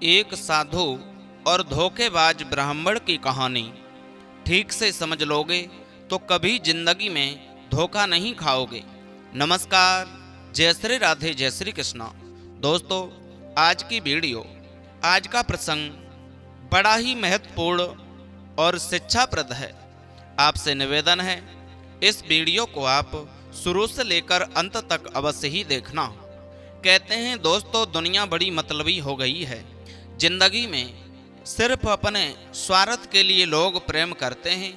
एक साधु और धोखेबाज ब्राह्मण की कहानी ठीक से समझ लोगे तो कभी जिंदगी में धोखा नहीं खाओगे। नमस्कार, जय श्री राधे, जय श्री कृष्णा। दोस्तों, आज की वीडियो, आज का प्रसंग बड़ा ही महत्वपूर्ण और शिक्षाप्रद है। आपसे निवेदन है, इस वीडियो को आप शुरू से लेकर अंत तक अवश्य ही देखना। कहते हैं दोस्तों, दुनिया बड़ी मतलबी हो गई है। जिंदगी में सिर्फ अपने स्वार्थ के लिए लोग प्रेम करते हैं,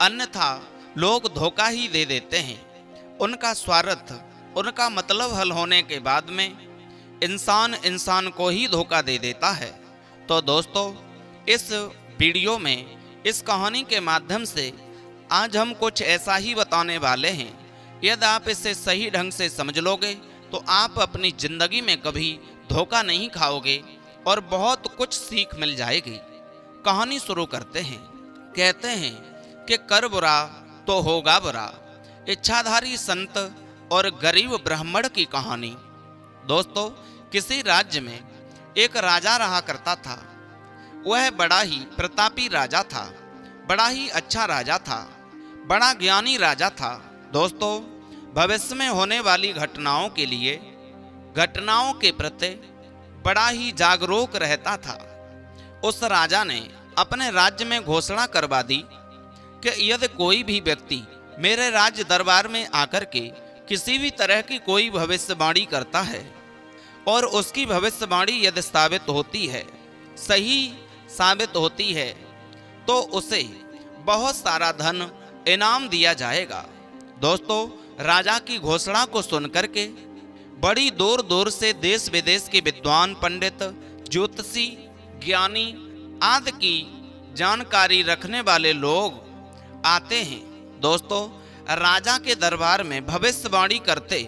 अन्यथा लोग धोखा ही दे देते हैं। उनका स्वार्थ, उनका मतलब हल होने के बाद में इंसान को ही धोखा दे देता है। तो दोस्तों, इस वीडियो में, इस कहानी के माध्यम से आज हम कुछ ऐसा ही बताने वाले हैं। यदि आप इसे सही ढंग से समझ लोगे तो आप अपनी जिंदगी में कभी धोखा नहीं खाओगे और बहुत कुछ सीख मिल जाएगी। कहानी शुरू करते हैं। कहते हैं कि कर बुरा तो होगा बुरा। इच्छाधारी संत और गरीब ब्राह्मण की कहानी। दोस्तों, किसी राज्य में एक राजा रहा करता था। वह बड़ा ही प्रतापी राजा था, बड़ा ही अच्छा राजा था, बड़ा ज्ञानी राजा था। दोस्तों, भविष्य में होने वाली घटनाओं के लिए, घटनाओं के प्रति बड़ा ही जागरूक रहता था। उस राजा ने अपने राज्य में घोषणा करवा दी कि यदि कोई भी व्यक्ति मेरे राज्य दरबार में आकर के किसी भी तरह की कोई भविष्यवाणी करता है और उसकी भविष्यवाणी यदि साबित होती है, सही साबित होती है, तो उसे बहुत सारा धन इनाम दिया जाएगा। दोस्तों, राजा की घोषणा को सुनकर के बड़ी दूर दूर से देश विदेश के विद्वान, पंडित, ज्योतिषी, ज्ञानी आदि की जानकारी रखने वाले लोग आते हैं। दोस्तों, राजा के दरबार में भविष्यवाणी करते,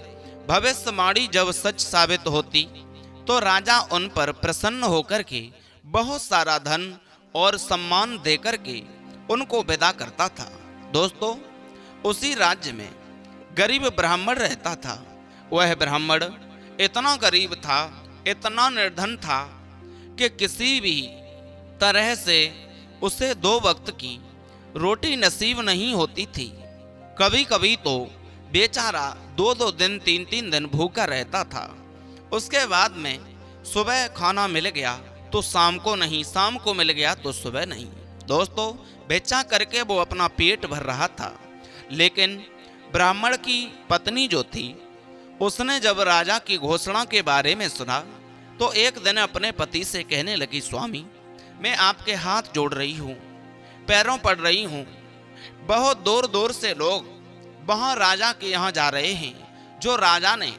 भविष्यवाणी जब सच साबित होती तो राजा उन पर प्रसन्न होकर के बहुत सारा धन और सम्मान देकर के उनको विदा करता था। दोस्तों, उसी राज्य में गरीब ब्राह्मण रहता था। वह ब्राह्मण इतना गरीब था, इतना निर्धन था कि किसी भी तरह से उसे 2 वक्त की रोटी नसीब नहीं होती थी। कभी कभी तो बेचारा 2-2 दिन, 3-3 दिन भूखा रहता था। उसके बाद में सुबह खाना मिल गया तो शाम को नहीं, शाम को मिल गया तो सुबह नहीं। दोस्तों, बेचा करके वो अपना पेट भर रहा था। लेकिन ब्राह्मण की पत्नी जो थी, उसने जब राजा की घोषणा के बारे में सुना तो एक दिन अपने पति से कहने लगी, स्वामी, मैं आपके हाथ जोड़ रही हूँ, पैरों पड़ रही हूँ। बहुत दूर दूर से लोग वहाँ राजा के यहाँ जा रहे हैं। जो राजा ने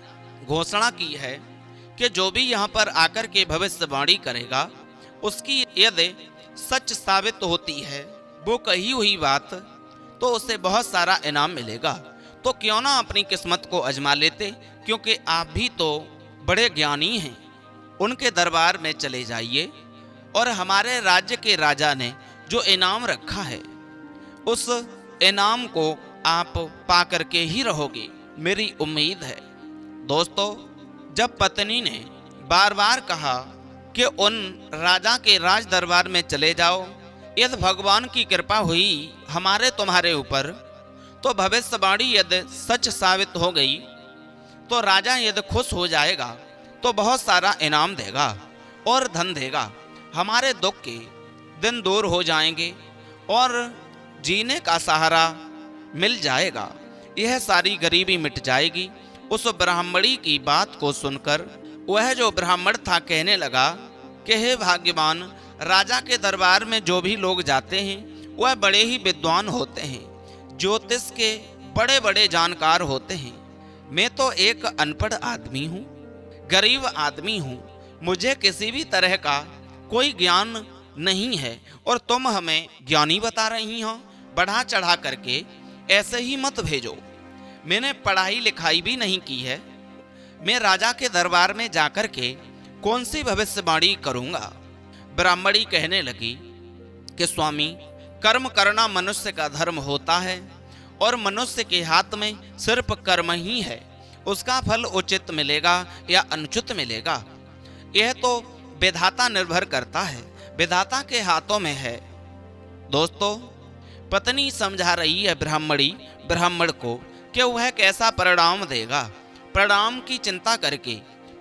घोषणा की है कि जो भी यहाँ पर आकर के भविष्यवाणी करेगा, उसकी यदि सच साबित होती है, वो कही हुई बात, तो उसे बहुत सारा इनाम मिलेगा। तो क्यों ना अपनी किस्मत को आजमा लेते, क्योंकि आप भी तो बड़े ज्ञानी हैं। उनके दरबार में चले जाइए और हमारे राज्य के राजा ने जो इनाम रखा है, उस इनाम को आप पा करके ही रहोगे, मेरी उम्मीद है। दोस्तों, जब पत्नी ने बार बार कहा कि उन राजा के राज दरबार में चले जाओ, यदि भगवान की कृपा हुई हमारे तुम्हारे ऊपर, तो भविष्यवाणी यदि सच साबित हो गई तो राजा यदि खुश हो जाएगा तो बहुत सारा इनाम देगा और धन देगा। हमारे दुख के दिन दूर हो जाएंगे और जीने का सहारा मिल जाएगा। यह सारी गरीबी मिट जाएगी। उस ब्राह्मणी की बात को सुनकर वह जो ब्राह्मण था कहने लगा कि हे भाग्यवान, राजा के दरबार में जो भी लोग जाते हैं वह बड़े ही विद्वान होते हैं, ज्योतिष के बड़े बड़े जानकार होते हैं। मैं तो एक अनपढ़ आदमी हूँ, गरीब आदमी हूँ, मुझे किसी भी तरह का कोई ज्ञान नहीं है और तुम हमें ज्ञानी बता रही हो। बढ़ा चढ़ा करके ऐसे ही मत भेजो। मैंने पढ़ाई लिखाई भी नहीं की है, मैं राजा के दरबार में जाकर के कौन सी भविष्यवाणी करूँगा। ब्राह्मणी कहने लगी कि स्वामी, कर्म करना मनुष्य का धर्म होता है और मनुष्य के हाथ में सिर्फ कर्म ही है। उसका फल उचित मिलेगा या अनुचित मिलेगा, यह तो विधाता निर्भर करता है, विधाता के हाथों में है। दोस्तों, पत्नी समझा रही है ब्राह्मण को कि वह कैसा परिणाम देगा। परिणाम की चिंता करके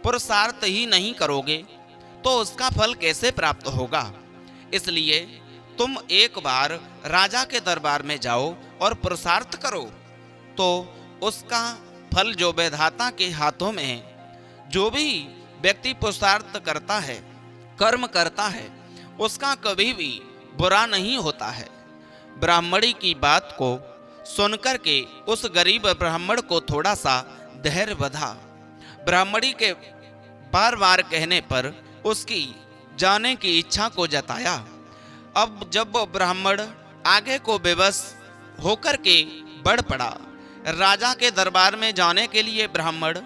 पुरुषार्थ ही नहीं करोगे तो उसका फल कैसे प्राप्त होगा। इसलिए तुम एक बार राजा के दरबार में जाओ और पुरुषार्थ करो, तो उसका फल जो विधाता के हाथों में है। जो भी व्यक्ति पुरुषार्थ करता है, कर्म करता है, उसका कभी भी बुरा नहीं होता है। ब्राह्मणी की बात को सुनकर के उस गरीब ब्राह्मण को थोड़ा सा धैर्य बंधा। ब्राह्मणी के बार बार कहने पर उसकी जाने की इच्छा को जताया। अब जब वो ब्राह्मण आगे को विवश होकर के बढ़ पड़ा, राजा के दरबार में जाने के लिए ब्राह्मण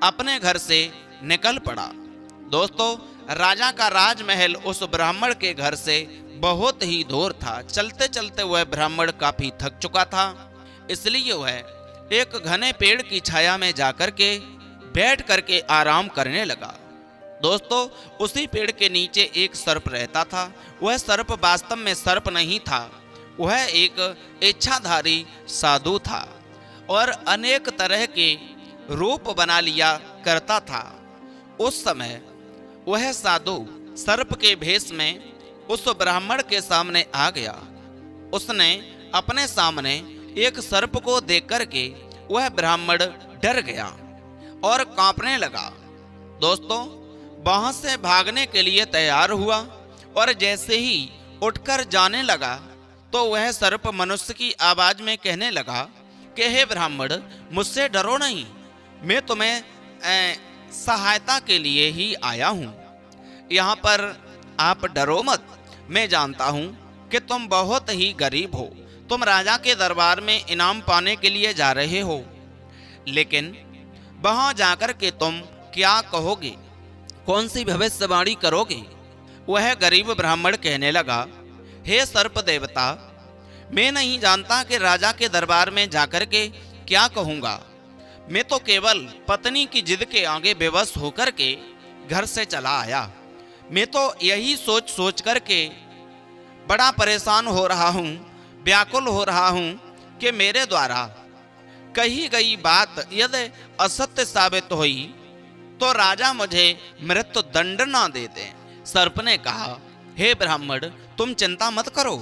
अपने घर से निकल पड़ा। दोस्तों, राजा का राजमहल उस ब्राह्मण के घर से बहुत ही दूर था। चलते चलते वह ब्राह्मण काफी थक चुका था, इसलिए वह एक घने पेड़ की छाया में जाकर के बैठ करके आराम करने लगा। दोस्तों, उसी पेड़ के नीचे एक सर्प रहता था। वह सर्प वास्तव में सर्प नहीं था, वह एक इच्छाधारी साधु था और अनेक तरह के रूप बना लिया करता था। उस समय वह साधु सर्प के भेष में उस ब्राह्मण के सामने आ गया। उसने अपने सामने एक सर्प को देख करके वह ब्राह्मण डर गया और कांपने लगा। दोस्तों, वहां से भागने के लिए तैयार हुआ और जैसे ही उठकर जाने लगा तो वह सर्प मनुष्य की आवाज में कहने लगा कि हे ब्राह्मण, मुझसे डरो नहीं, मैं तुम्हें सहायता के लिए ही आया हूँ। यहाँ पर आप डरो मत। मैं जानता हूँ कि तुम बहुत ही गरीब हो, तुम राजा के दरबार में इनाम पाने के लिए जा रहे हो, लेकिन वहां जाकर के तुम क्या कहोगे, कौन सी भविष्यवाणी करोगे। वह गरीब ब्राह्मण कहने लगा, हे सर्प देवता, मैं नहीं जानता कि राजा के दरबार में जाकर के क्या कहूँगा। मैं तो केवल पत्नी की जिद के आगे बेबस होकर के घर से चला आया। मैं तो यही सोच सोच करके बड़ा परेशान हो रहा हूँ, व्याकुल हो रहा हूँ कि मेरे द्वारा कही गई बात यदि असत्य साबित हुई तो राजा मुझे मृत्यु दंड ना दे दे। सर्प ने कहा, हे ब्राह्मण, तुम चिंता मत करो,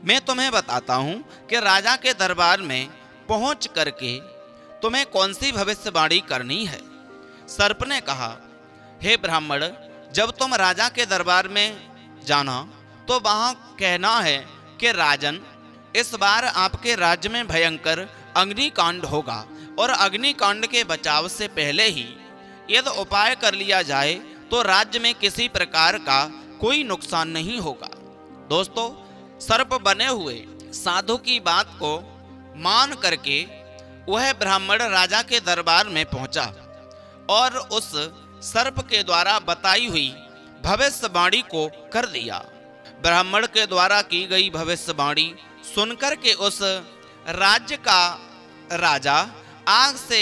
मैं तुम्हें बताता हूँ कि राजा के दरबार में पहुँच करके तुम्हें कौन सी भविष्यवाणी करनी है। सर्प ने कहा, हे ब्राह्मण, जब तुम राजा के दरबार में जाना तो वहां कहना है कि राजन, इस बार आपके राज्य में भयंकर अग्निकांड होगा और अग्निकांड के बचाव से पहले ही यदि उपाय कर लिया जाए तो राज्य में किसी प्रकार का कोई नुकसान नहीं होगा। दोस्तों, सर्प बने हुए साधु की बात को मान करके वह ब्राह्मण राजा के दरबार में पहुंचा और उस सर्प के द्वारा बताई हुई भविष्यवाणी को कर दिया। ब्राह्मण के द्वारा की गई भविष्यवाणी सुनकर के उस राज्य का राजा आग से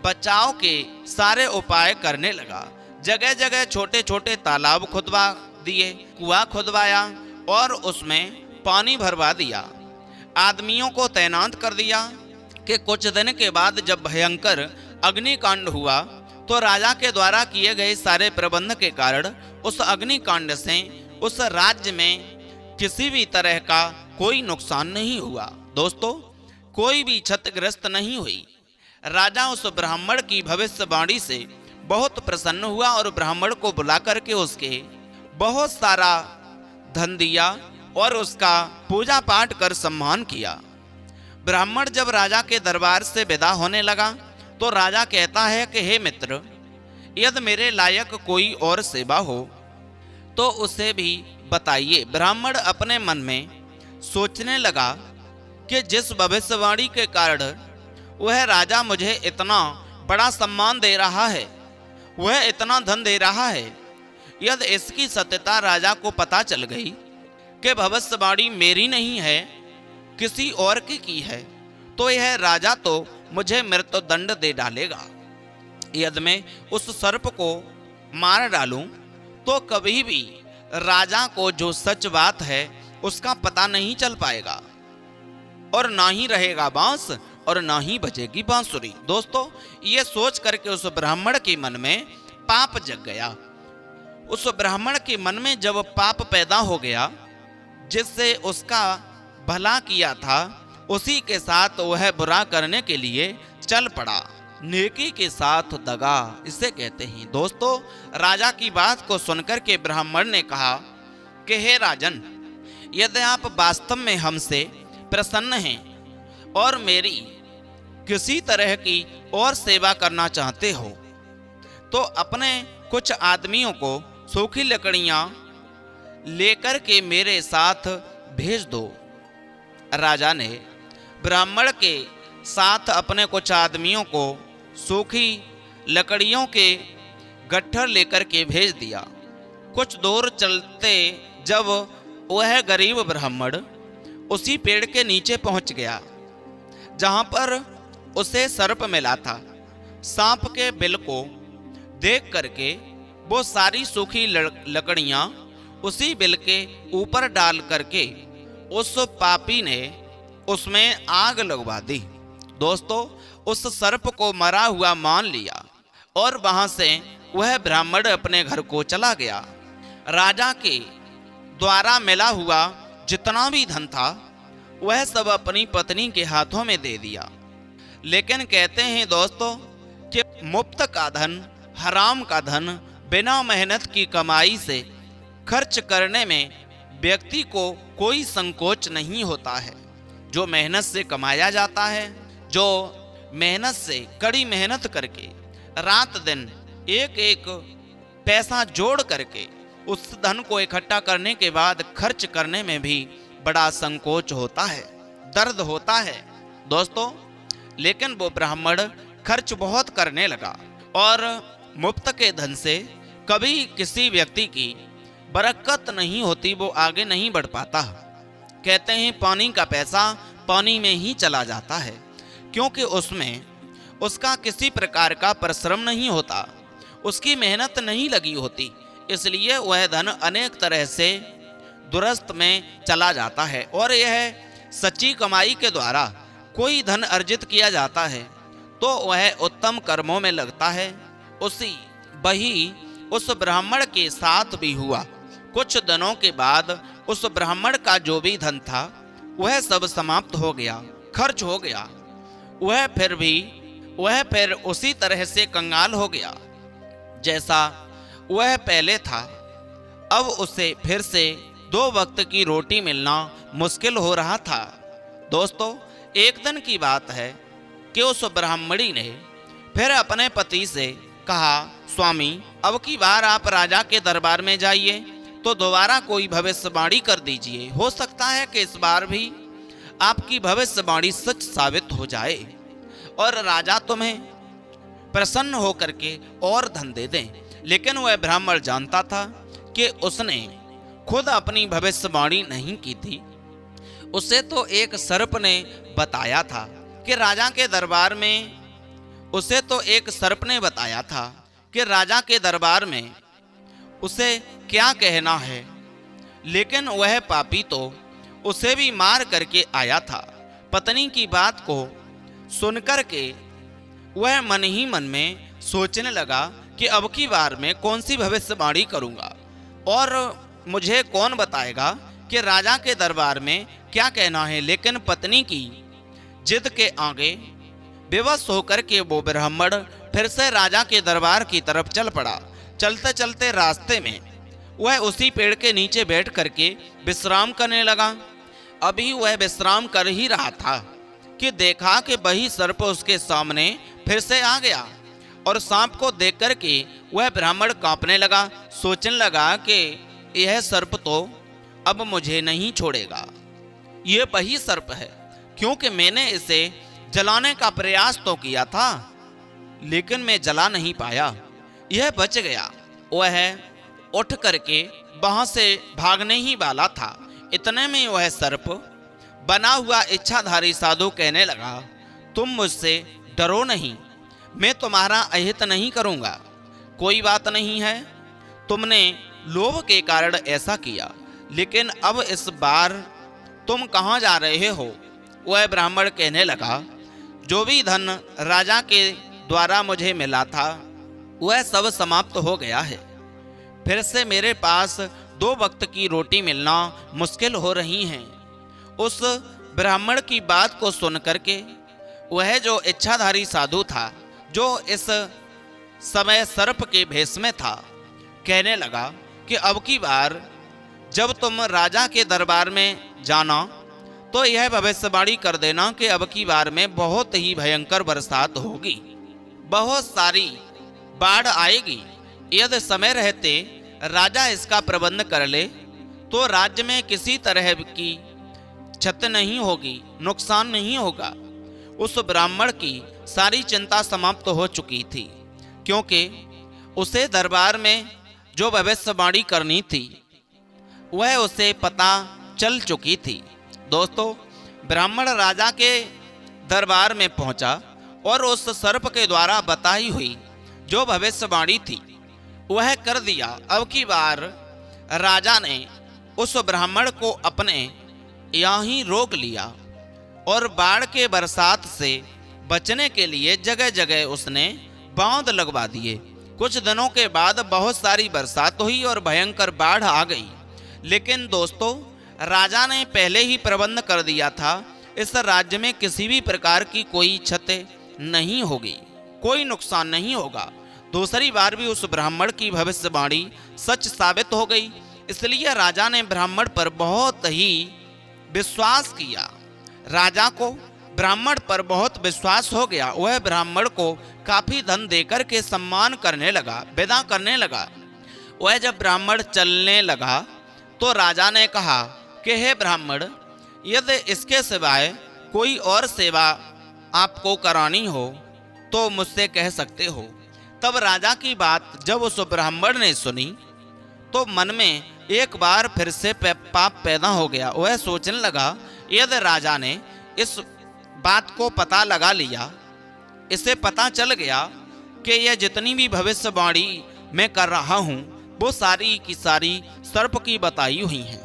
बचाव के सारे उपाय करने लगा। जगह जगह छोटे छोटे तालाब खुदवा दिए, कुआं खुदवाया और उसमें पानी भरवा दिया। आदमियों को तैनात कर दिया कि कुछ दिन के बाद जब भयंकर अग्निकांड हुआ तो राजा के द्वारा किए गए सारे प्रबंध के कारण उस अग्निकांड से उस राज्य में किसी भी तरह का कोई नुकसान नहीं हुआ। दोस्तों, कोई भी क्षतिग्रस्त नहीं हुई। राजा उस ब्राह्मण की भविष्यवाणी से बहुत प्रसन्न हुआ और ब्राह्मण को बुला करके उसके बहुत सारा धन दिया और उसका पूजा पाठ कर सम्मान किया। ब्राह्मण जब राजा के दरबार से विदा होने लगा तो राजा कहता है कि हे मित्र, यदि मेरे लायक कोई और सेवा हो तो उसे भी बताइए। ब्राह्मण अपने मन में सोचने लगा कि जिस भविष्यवाणी के कारण वह राजा मुझे इतना बड़ा सम्मान दे रहा है, वह इतना धन दे रहा है, यदि इसकी सत्यता राजा को पता चल गई कि भविष्यवाणी मेरी नहीं है, किसी और की है, तो यह राजा तो मुझे मृत्यु दंड दे डालेगा। यदि मैं उस सर्प को मार डालूं तो कभी भी राजा को जो सच बात है उसका पता नहीं चल पाएगा, और ना ही रहेगा बांस और ना ही बजेगी बांसुरी। दोस्तों, ये सोच करके उस ब्राह्मण के मन में पाप जग गया। उस ब्राह्मण के मन में जब पाप पैदा हो गया, जिससे उसका भला किया था उसी के साथ वह बुरा करने के लिए चल पड़ा। नेकी के साथ दगा, इसे कहते हैं। दोस्तों, राजा की बात को सुनकर के ब्राह्मण ने कहा कि हे राजन, यदि आप वास्तव में हमसे प्रसन्न हैं और मेरी किसी तरह की और सेवा करना चाहते हो तो अपने कुछ आदमियों को सूखी लकड़ियां लेकर के मेरे साथ भेज दो। राजा ने ब्राह्मण के साथ अपने कुछ आदमियों को सूखी लकड़ियों के गट्ठर लेकर के भेज दिया। कुछ दूर चलते जब वह गरीब ब्राह्मण उसी पेड़ के नीचे पहुंच गया जहां पर उसे सर्प मिला था, सांप के बिल को देख करके वो सारी सूखी लकड़ियां उसी बिल के ऊपर डाल करके उस पापी ने उसमें आग लगवा दी। दोस्तों, उस सर्प को मरा हुआ मान लिया और वहां से वह ब्राह्मण अपने घर को चला गया। राजा के द्वारा मिला हुआ जितना भी धन था वह सब अपनी पत्नी के हाथों में दे दिया। लेकिन कहते हैं दोस्तों कि मुफ्त का धन, हराम का धन बिना मेहनत की कमाई से खर्च करने में व्यक्ति को कोई संकोच नहीं होता है। जो मेहनत से कमाया जाता है, जो मेहनत से कड़ी मेहनत करके रात दिन एक एक पैसा जोड़ करके उस धन को इकट्ठा करने के बाद खर्च करने में भी बड़ा संकोच होता है, दर्द होता है। दोस्तों, लेकिन वो ब्राह्मण खर्च बहुत करने लगा और मुफ्त के धन से कभी किसी व्यक्ति की बरकत नहीं होती, वो आगे नहीं बढ़ पाता। कहते हैं पानी का पैसा पानी में ही चला जाता है, क्योंकि उसमें उसका किसी प्रकार का परिश्रम नहीं होता, उसकी मेहनत नहीं लगी होती, इसलिए वह धन अनेक तरह से दुरुस्त में चला जाता है। और यह सच्ची कमाई के द्वारा कोई धन अर्जित किया जाता है तो वह उत्तम कर्मों में लगता है। वही उस ब्राह्मण के साथ भी हुआ। कुछ दिनों के बाद उस ब्राह्मण का जो भी धन था वह सब समाप्त हो गया, खर्च हो गया। वह फिर उसी तरह से कंगाल हो गया जैसा वह पहले था। अब उसे फिर से 2 वक्त की रोटी मिलना मुश्किल हो रहा था। दोस्तों, एक दिन की बात है कि उस ब्राह्मणी ने फिर अपने पति से कहा, स्वामी, अब की बार आप राजा के दरबार में जाइए तो दोबारा कोई भविष्यवाणी कर दीजिए। हो सकता है कि इस बार भी आपकी भविष्यवाणी सच साबित हो जाए और राजा तुम्हें प्रसन्न होकर के और धन दे दें। लेकिन वह ब्राह्मण जानता था कि उसने खुद अपनी भविष्यवाणी नहीं की थी। उसे तो एक सर्प ने बताया था कि राजा के दरबार में राजा के दरबार में उसे क्या कहना है। लेकिन वह पापी तो उसे भी मार करके आया था। पत्नी की बात को सुनकर के वह मन ही मन में सोचने लगा कि अब की बार में कौन सी भविष्यवाणी करूंगा और मुझे कौन बताएगा कि राजा के दरबार में क्या कहना है। लेकिन पत्नी की जिद के आगे विवश होकर के वो ब्राह्मण फिर से राजा के दरबार की तरफ चल पड़ा। चलते चलते रास्ते में वह उसी पेड़ के नीचे बैठ करके विश्राम करने लगा। अभी वह विश्राम कर ही रहा था कि देखा कि वही सर्प उसके सामने फिर से आ गया और सांप को देख करके वह ब्राह्मण कांपने लगा। सोचने लगा कि यह सर्प तो अब मुझे नहीं छोड़ेगा। यह वही सर्प है, क्योंकि मैंने इसे जलाने का प्रयास तो किया था लेकिन मैं जला नहीं पाया, यह बच गया। वह उठ करके वहां से भागने ही वाला था। इतने में वह सर्प बना हुआ इच्छाधारी साधु कहने लगा, तुम मुझसे डरो नहीं, मैं तुम्हारा अहित नहीं करूंगा। कोई बात नहीं है, तुमने लोभ के कारण ऐसा किया, लेकिन अब इस बार तुम कहाँ जा रहे हो? वह ब्राह्मण कहने लगा, जो भी धन राजा के द्वारा मुझे मिला था वह सब समाप्त हो गया है। फिर से मेरे पास 2 वक्त की रोटी मिलना मुश्किल हो रही है। उस ब्राह्मण की बात को सुन करके वह जो इच्छाधारी साधु था, जो इस समय सर्प के भेष में था, कहने लगा कि अब की बार जब तुम राजा के दरबार में जाना तो यह भविष्यवाणी कर देना कि अब की बार में बहुत ही भयंकर बरसात होगी, बहुत सारी बाढ़ आएगी। यदि समय रहते राजा इसका प्रबंध कर ले तो राज्य में किसी तरह की क्षति नहीं होगी, नुकसान नहीं होगा। उस ब्राह्मण की सारी चिंता समाप्त हो चुकी थी, क्योंकि उसे दरबार में जो भविष्यवाणी करनी थी वह उसे पता चल चुकी थी। दोस्तों, ब्राह्मण राजा के दरबार में पहुंचा और उस सर्प के द्वारा बताई हुई जो भविष्यवाणी थी वह कर दिया। अब की बार राजा ने उस ब्राह्मण को अपने यहाँ ही रोक लिया और बाढ़ के बरसात से बचने के लिए जगह जगह उसने बांध लगवा दिए। कुछ दिनों के बाद बहुत सारी बरसात हुई और भयंकर बाढ़ आ गई। लेकिन दोस्तों, राजा ने पहले ही प्रबंध कर दिया था, इस राज्य में किसी भी प्रकार की कोई क्षति नहीं होगी, कोई नुकसान नहीं होगा। दूसरी बार भी उस ब्राह्मण की भविष्यवाणी सच साबित हो गई, इसलिए राजा ने ब्राह्मण पर बहुत ही विश्वास किया। राजा को ब्राह्मण पर बहुत विश्वास हो गया। वह ब्राह्मण को काफी धन देकर के सम्मान करने लगा, विदा करने लगा। वह जब ब्राह्मण चलने लगा तो राजा ने कहा कि हे ब्राह्मण, यदि इसके सिवाय कोई और सेवा आपको करानी हो तो मुझसे कह सकते हो। तब राजा की बात जब उस ब्राह्मण ने सुनी तो मन में एक बार फिर से पाप पैदा हो गया। वह सोचने लगा, यदि राजा ने इस बात को पता लगा लिया, इसे पता चल गया कि यह जितनी भी भविष्यवाणी मैं कर रहा हूँ वो सारी की सारी सर्प की बताई हुई हैं,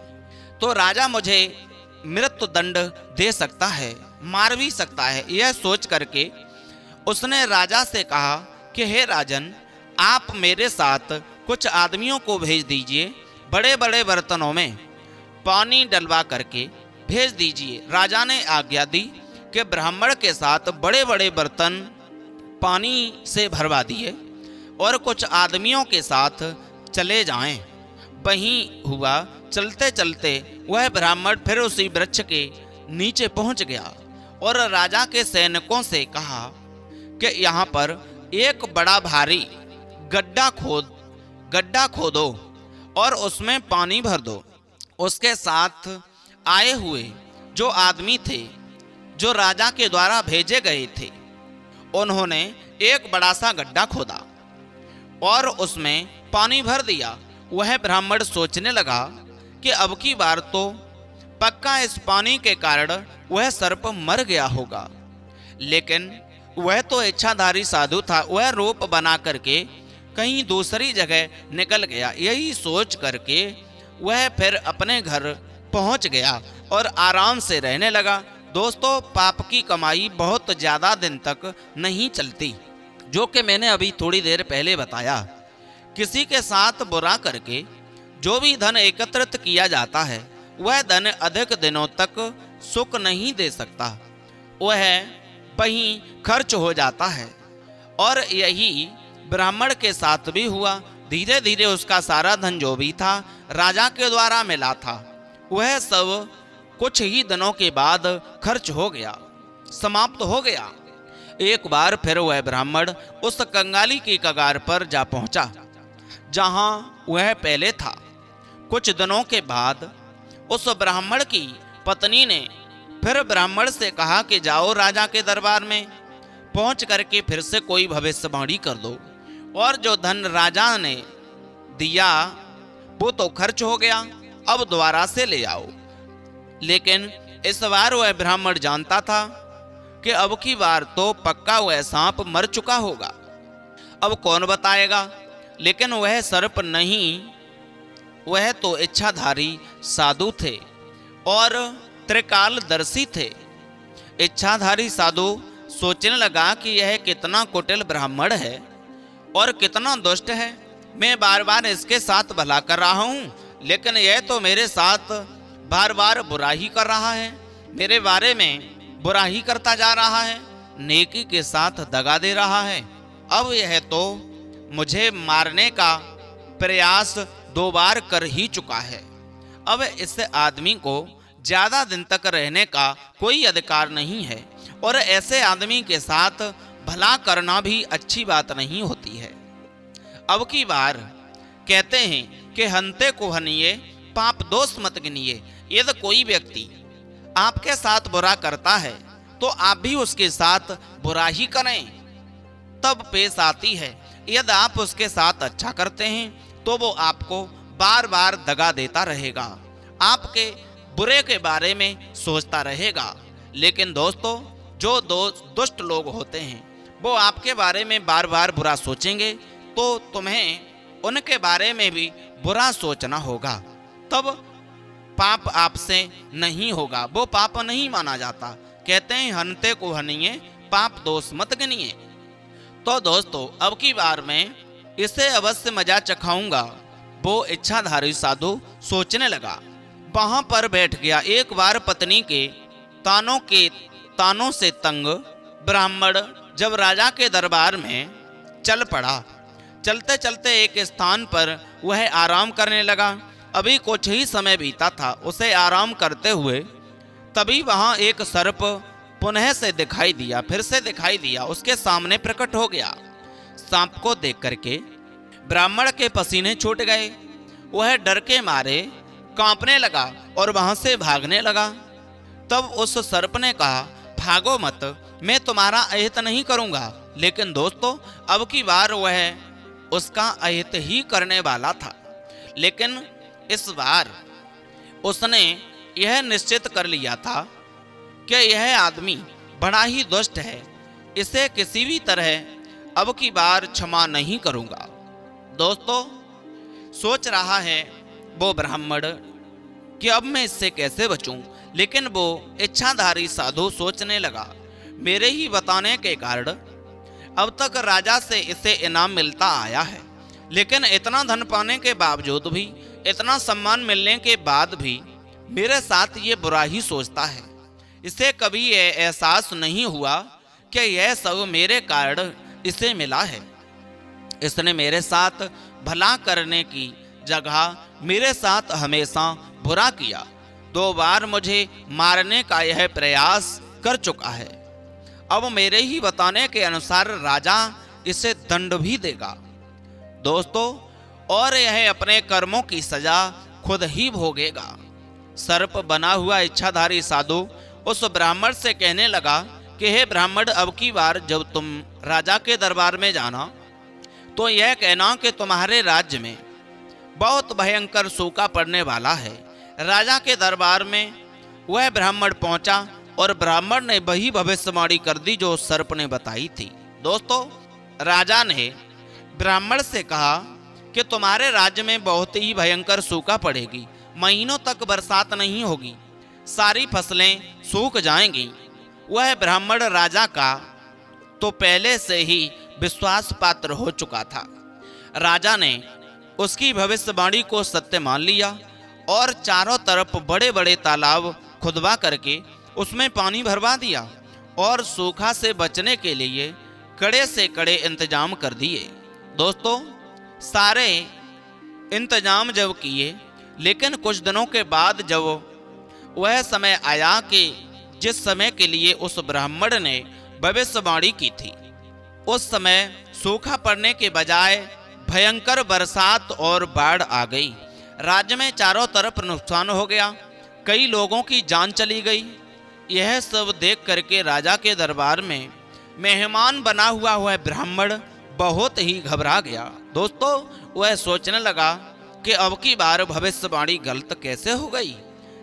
तो राजा मुझे मृत्यु दंड दे सकता है, मार भी सकता है। यह सोच करके उसने राजा से कहा कि हे राजन, आप मेरे साथ कुछ आदमियों को भेज दीजिए, बड़े बड़े बर्तनों में पानी डलवा करके भेज दीजिए। राजा ने आज्ञा दी कि ब्राह्मण के साथ बड़े बड़े बर्तन पानी से भरवा दिए और कुछ आदमियों के साथ चले जाएं। वहीं हुआ, चलते चलते वह ब्राह्मण फिर उसी वृक्ष के नीचे पहुंच गया और राजा के सैनिकों से कहा कि यहाँ पर एक बड़ा भारी गड्ढा खोदो और उसमें पानी भर दो। उसके साथ आए हुए जो आदमी थे, जो राजा के द्वारा भेजे गए थे, उन्होंने एक बड़ा सा गड्ढा खोदा और उसमें पानी भर दिया। वह ब्राह्मण सोचने लगा कि अब की बार तो पक्का इस पानी के कारण वह सर्प मर गया होगा। लेकिन वह तो इच्छाधारी साधु था, वह रूप बना करके कहीं दूसरी जगह निकल गया। यही सोच करके वह फिर अपने घर पहुंच गया और आराम से रहने लगा। दोस्तों, पाप की कमाई बहुत ज़्यादा दिन तक नहीं चलती, जो कि मैंने अभी थोड़ी देर पहले बताया। किसी के साथ बुरा करके जो भी धन एकत्रित किया जाता है वह धन अधिक दिनों तक सुख नहीं दे सकता, वह वहीं खर्च हो जाता है। और यही ब्राह्मण के साथ भी हुआ। धीरे धीरे उसका सारा धन जो भी था राजा के द्वारा मिला था, वह सब कुछ ही दिनों के बाद खर्च हो गया, समाप्त हो गया। एक बार फिर वह ब्राह्मण उस कंगाली की कगार पर जा पहुंचा जहां वह पहले था। कुछ दिनों के बाद उस ब्राह्मण की पत्नी ने फिर ब्राह्मण से कहा कि जाओ राजा के दरबार में पहुंच करके फिर से कोई भविष्यवाणी कर दो, और जो धन राजा ने दिया वो तो खर्च हो गया, अब दोबारा से ले आओ। लेकिन इस बार वह ब्राह्मण जानता था कि अब की बार तो पक्का वह सांप मर चुका होगा, अब कौन बताएगा। लेकिन वह सर्प नहीं वह तो इच्छाधारी साधु थे और त्रिकालदर्शी थे। इच्छाधारी साधु सोचने लगा कि यह कितना कुटिल ब्राह्मण है और कितना दुष्ट है। मैं बार बार इसके साथ भला कर रहा हूँ, लेकिन यह तो मेरे साथ बार बार बुरा ही कर रहा है, मेरे बारे में बुरा ही करता जा रहा है, नेकी के साथ दगा दे रहा है। अब यह तो मुझे मारने का प्रयास 2 बार कर ही चुका है। अब इस आदमी को ज्यादा दिन तक रहने का कोई अधिकार नहीं है और ऐसे आदमी के साथ भला करना भी अच्छी बात नहीं होती है। अब की बार कहते हैं कि हंते को हनिए पाप दोष मत गिनिए। यदि कोई व्यक्ति आपके साथ बुरा करता है तो आप भी उसके साथ बुरा ही करें, तब पेश आती है। यदि आप उसके साथ अच्छा करते हैं तो वो आपको बार बार दगा देता रहेगा, आपके बुरे के बारे में सोचता रहेगा। लेकिन दोस्तों, जो दुष्ट लोग होते हैं वो आपके बारे में बार बार बुरा सोचेंगे तो तुम्हें उनके बारे में भी बुरा सोचना होगा, तब पाप आपसे नहीं होगा, वो पाप नहीं माना जाता। कहते हैं हनते को हनिए पाप दोष मत गिनिए। तो दोस्तों, अब की बार मैं इसे अवश्य मजा चखाऊंगा। वो इच्छाधारी साधु सोचने लगा, वहां पर बैठ गया। एक बार पत्नी के तानों से तंग ब्राह्मण जब राजा के दरबार में चल पड़ा, चलते चलते एक स्थान पर वह आराम करने लगा। अभी कुछ ही समय बीता था उसे आराम करते हुए, तभी वहां एक सर्प पुनः से दिखाई दिया, फिर से दिखाई दिया, उसके सामने प्रकट हो गया। सांप को देख करके ब्राह्मण के पसीने छूट गए। वह डर के मारे कांपने लगा और वहां से भागने लगा। तब उस सर्प ने कहा, भागो मत, मैं तुम्हारा अहित नहीं करूंगा। लेकिन दोस्तों, अब की बार वह उसका अहित ही करने वाला था। लेकिन इस बार उसने यह निश्चित कर लिया था कि यह आदमी बड़ा ही दुष्ट है, इसे किसी भी तरह अब की बार क्षमा नहीं करूंगा। दोस्तों, सोच रहा है वो ब्राह्मण कि अब मैं इससे कैसे बचूं। लेकिन वो इच्छाधारी साधु सोचने लगा, मेरे ही बताने के कारण अब तक राजा से इसे इनाम मिलता आया है, लेकिन इतना धन पाने के बावजूद भी, इतना सम्मान मिलने के बाद भी मेरे साथ ये बुरा ही सोचता है। इसे कभी ये एहसास नहीं हुआ कि यह सब मेरे कारण इसे मिला है। इसने मेरे साथ भला करने की जगह मेरे साथ हमेशा बुरा किया। 2 बार मुझे मारने का यह प्रयास कर चुका है। अब मेरे ही बताने के अनुसार राजा इसे दंड भी देगा। दोस्तों, और यह अपने कर्मों की सजा खुद ही भोगेगा। सर्प बना हुआ इच्छाधारी साधु उस ब्राह्मण से कहने लगा कि हे ब्राह्मण, अब की बार जब तुम राजा के दरबार में जाना तो यह कहना कि तुम्हारे राज्य में बहुत भयंकर सूखा पड़ने वाला है। राजा के दरबार में वह ब्राह्मण पहुंचा और ब्राह्मण ने वही भविष्यवाणी कर दी जो सर्प ने बताई थी। दोस्तों, राजा ने ब्राह्मण से कहा कि तुम्हारे राज्य में बहुत ही भयंकर सूखा पड़ेगी, महीनों तक बरसात नहीं होगी, सारी फसलें सूख जाएंगी। वह ब्राह्मण राजा का तो पहले से ही विश्वास पात्र हो चुका था। राजा ने उसकी भविष्यवाणी को सत्य मान लिया और चारों तरफ बड़े बड़े तालाब खुदवा करके उसमें पानी भरवा दिया और सूखा से बचने के लिए कड़े से कड़े इंतजाम कर दिए। दोस्तों, सारे इंतजाम जब किए, लेकिन कुछ दिनों के बाद जब वह समय आया कि जिस समय के लिए उस ब्राह्मण ने भविष्यवाणी की थी, उस समय सूखा पड़ने के बजाय भयंकर बरसात और बाढ़ आ गई। राज्य में चारों तरफ नुकसान हो गया, कई लोगों की जान चली गई। यह सब देख करके राजा के दरबार में मेहमान बना हुआ वह ब्राह्मण बहुत ही घबरा गया। दोस्तों, वह सोचने लगा कि अब की बार भविष्यवाणी गलत कैसे हो गई।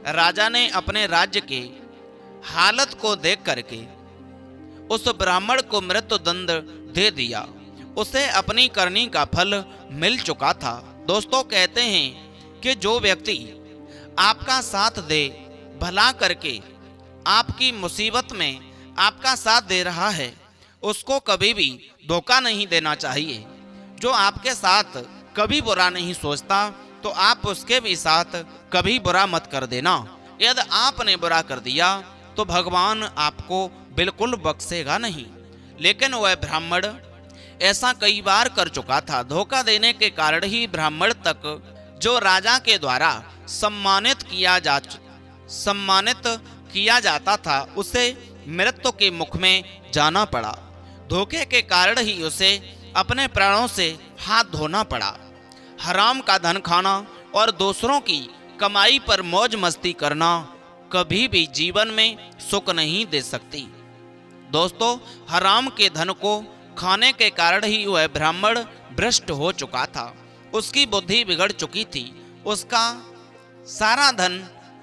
राजा ने अपने राज्य के हालत को देख करके उस ब्राह्मण को मृत्युदंड दे दिया। उसे अपनी करनी का फल मिल चुका था। दोस्तों, कहते हैं कि जो व्यक्ति आपका साथ दे, भला करके आपकी मुसीबत में आपका साथ दे रहा है, उसको कभी भी धोखा नहीं देना चाहिए। जो आपके साथ कभी बुरा नहीं सोचता, तो आप उसके भी साथ कभी बुरा मत कर देना। यदि आपने बुरा कर दिया तो भगवान आपको बिल्कुल बख्शेगा नहीं। लेकिन वह ब्राह्मण ऐसा कई बार कर चुका था। धोखा देने के कारण ही ब्राह्मण तक, जो राजा के द्वारा सम्मानित किया जाता था, उसे मृत्यु के मुख में जाना पड़ा। धोखे के कारण ही उसे अपने प्राणों से हाथ धोना पड़ा। हराम का धन खाना और दूसरों की कमाई पर मौज मस्ती करना कभी भी जीवन में सुख नहीं दे सकती। दोस्तों, हराम के धन को खाने के कारण ही वह ब्राह्मण भ्रष्ट हो चुका था। उसकी बुद्धि बिगड़ चुकी थी। उसका सारा धन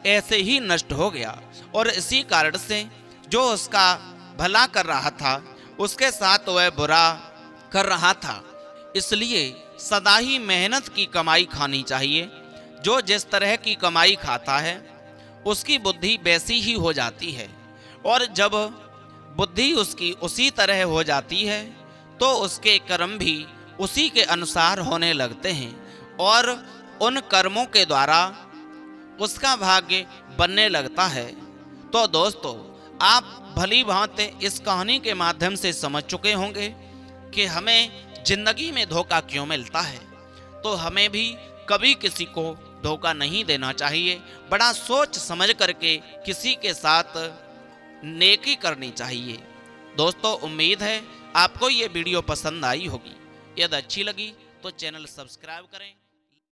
ऐसे ही नष्ट हो गया और इसी कारण से जो उसका भला कर रहा था, उसके साथ वह बुरा कर रहा था। इसलिए सदा ही मेहनत की कमाई खानी चाहिए। जो जिस तरह की कमाई खाता है, उसकी बुद्धि वैसी ही हो जाती है, और जब बुद्धि उसकी उसी तरह हो जाती है तो उसके कर्म भी उसी के अनुसार होने लगते हैं और उन कर्मों के द्वारा उसका भाग्य बनने लगता है। तो दोस्तों, आप भली भांति इस कहानी के माध्यम से समझ चुके होंगे कि हमें जिंदगी में धोखा क्यों मिलता है। तो हमें भी कभी किसी को धोखा नहीं देना चाहिए। बड़ा सोच समझ करके किसी के साथ नेकी करनी चाहिए। दोस्तों, उम्मीद है आपको ये वीडियो पसंद आई होगी। यदि अच्छी लगी तो चैनल सब्सक्राइब करें।